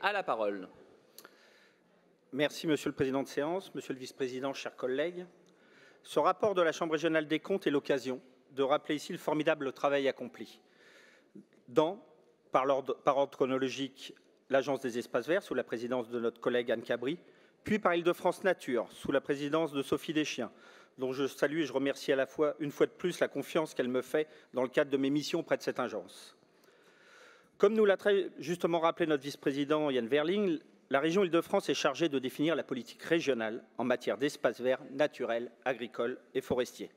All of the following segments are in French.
a la parole. Merci, Monsieur le Président de séance, Monsieur le Vice-président, chers collègues. Ce rapport de la Chambre régionale des comptes est l'occasion de rappeler ici le formidable travail accompli par ordre chronologique, l'Agence des espaces verts, sous la présidence de notre collègue Anne Cabri, puis par Île-de-France Nature, sous la présidence de Sophie Deschiens, dont je salue et je remercie à la fois, une fois de plus, la confiance qu'elle me fait dans le cadre de mes missions auprès de cette agence. Comme nous l'a très justement rappelé notre vice-président Yann Verling, la région Île-de-France est chargée de définir la politique régionale en matière d'espaces verts naturels, agricoles et forestiers.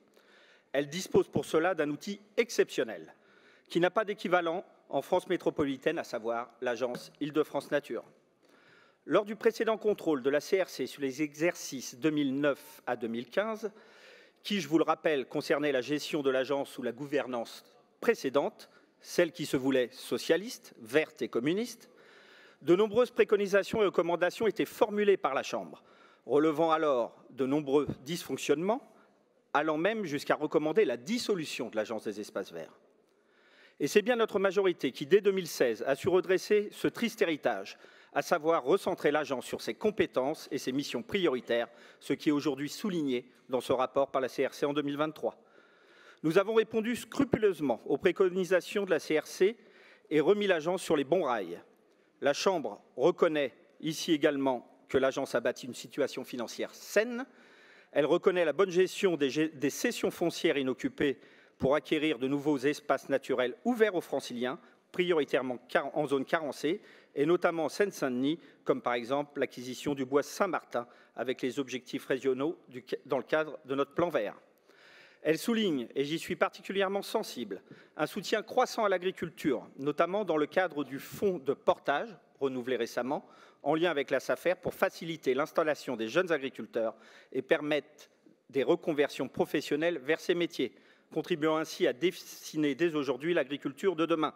Elle dispose pour cela d'un outil exceptionnel qui n'a pas d'équivalent en France métropolitaine, à savoir l'agence Île-de-France Nature. Lors du précédent contrôle de la CRC sur les exercices 2009 à 2015, qui, je vous le rappelle, concernait la gestion de l'agence sous la gouvernance précédente, celle qui se voulait socialiste, verte et communiste, de nombreuses préconisations et recommandations étaient formulées par la Chambre, relevant alors de nombreux dysfonctionnements, allant même jusqu'à recommander la dissolution de l'Agence des espaces verts. Et c'est bien notre majorité qui, dès 2016, a su redresser ce triste héritage, à savoir recentrer l'agence sur ses compétences et ses missions prioritaires, ce qui est aujourd'hui souligné dans ce rapport par la CRC en 2023. Nous avons répondu scrupuleusement aux préconisations de la CRC et remis l'agence sur les bons rails. La Chambre reconnaît ici également que l'agence a bâti une situation financière saine. Elle reconnaît la bonne gestion des cessions foncières inoccupées pour acquérir de nouveaux espaces naturels ouverts aux franciliens, prioritairement en zone carencée, et notamment en Seine-Saint-Denis, comme par exemple l'acquisition du bois Saint-Martin avec les objectifs régionaux dans le cadre de notre plan vert. Elle souligne, et j'y suis particulièrement sensible, un soutien croissant à l'agriculture, notamment dans le cadre du fonds de portage, renouvelé récemment, en lien avec la SAFER, pour faciliter l'installation des jeunes agriculteurs et permettre des reconversions professionnelles vers ces métiers, contribuant ainsi à dessiner dès aujourd'hui l'agriculture de demain.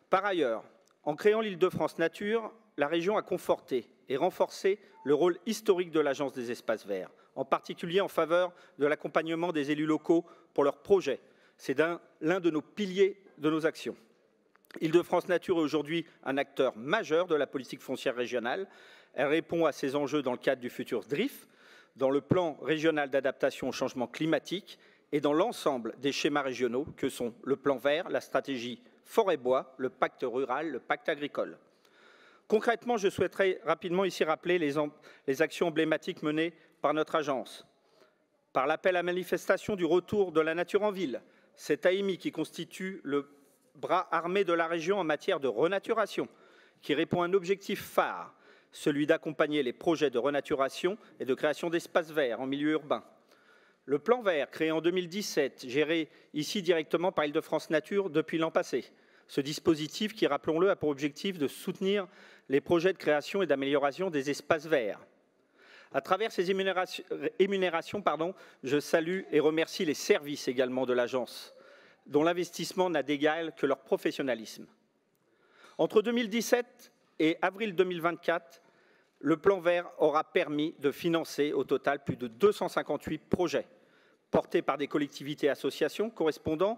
Par ailleurs, en créant l'Île-de-France Nature, la région a conforté et renforcé le rôle historique de l'Agence des espaces verts, en particulier en faveur de l'accompagnement des élus locaux pour leurs projets. C'est l'un de nos piliers de nos actions. Île-de-France Nature est aujourd'hui un acteur majeur de la politique foncière régionale. Elle répond à ces enjeux dans le cadre du futur DRIF, dans le plan régional d'adaptation au changement climatique et dans l'ensemble des schémas régionaux que sont le plan vert, la stratégie forêt-bois, le pacte rural, le pacte agricole. Concrètement, je souhaiterais rapidement ici rappeler les actions emblématiques menées par notre agence. Par l'appel à manifestation du retour de la nature en ville, cette AMI qui constitue le bras armé de la région en matière de renaturation, qui répond à un objectif phare, celui d'accompagner les projets de renaturation et de création d'espaces verts en milieu urbain. Le plan vert, créé en 2017, géré ici directement par Île-de-France Nature depuis l'an passé. Ce dispositif qui, rappelons-le, a pour objectif de soutenir les projets de création et d'amélioration des espaces verts. À travers ces émunérations, je salue et remercie les services également de l'agence, dont l'investissement n'a d'égal que leur professionnalisme. Entre 2017 et avril 2024, le plan vert aura permis de financer au total plus de 258 projets portés par des collectivités et associations correspondant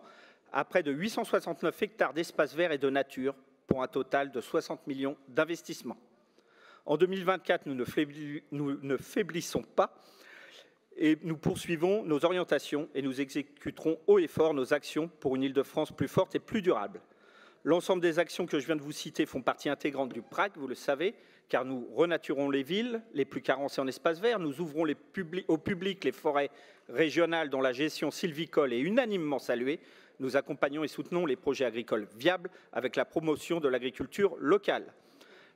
à près de 869 hectares d'espaces verts et de nature pour un total de 60 millions d'investissements. En 2024, nous ne faiblissons pas et nous poursuivons nos orientations et nous exécuterons haut et fort nos actions pour une Île-de-France plus forte et plus durable. L'ensemble des actions que je viens de vous citer font partie intégrante du PRAC, vous le savez, car nous renaturons les villes les plus carencées en espaces verts, nous ouvrons au public les forêts régionales dont la gestion sylvicole est unanimement saluée, nous accompagnons et soutenons les projets agricoles viables avec la promotion de l'agriculture locale.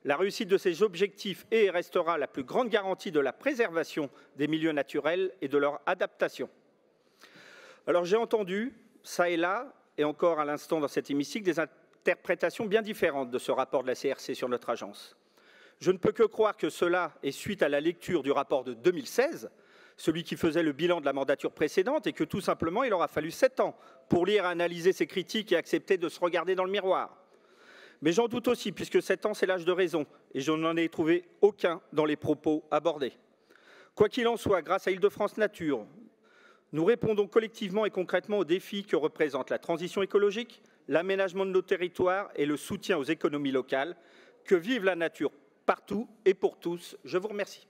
La réussite de ces objectifs est et restera la plus grande garantie de la préservation des milieux naturels et de leur adaptation. Alors j'ai entendu, ça et là, et encore à l'instant dans cet hémicycle, des interprétations bien différentes de ce rapport de la CRC sur notre agence. Je ne peux que croire que cela est suite à la lecture du rapport de 2016, celui qui faisait le bilan de la mandature précédente, et que tout simplement il aura fallu 7 ans pour lire et analyser ces critiques et accepter de se regarder dans le miroir. Mais j'en doute aussi, puisque 7 ans c'est l'âge de raison, et je n'en ai trouvé aucun dans les propos abordés. Quoi qu'il en soit, grâce à Île-de-France Nature, nous répondons collectivement et concrètement aux défis que représentent la transition écologique, l'aménagement de nos territoires et le soutien aux économies locales Que vive la nature partout et pour tous. Je vous remercie.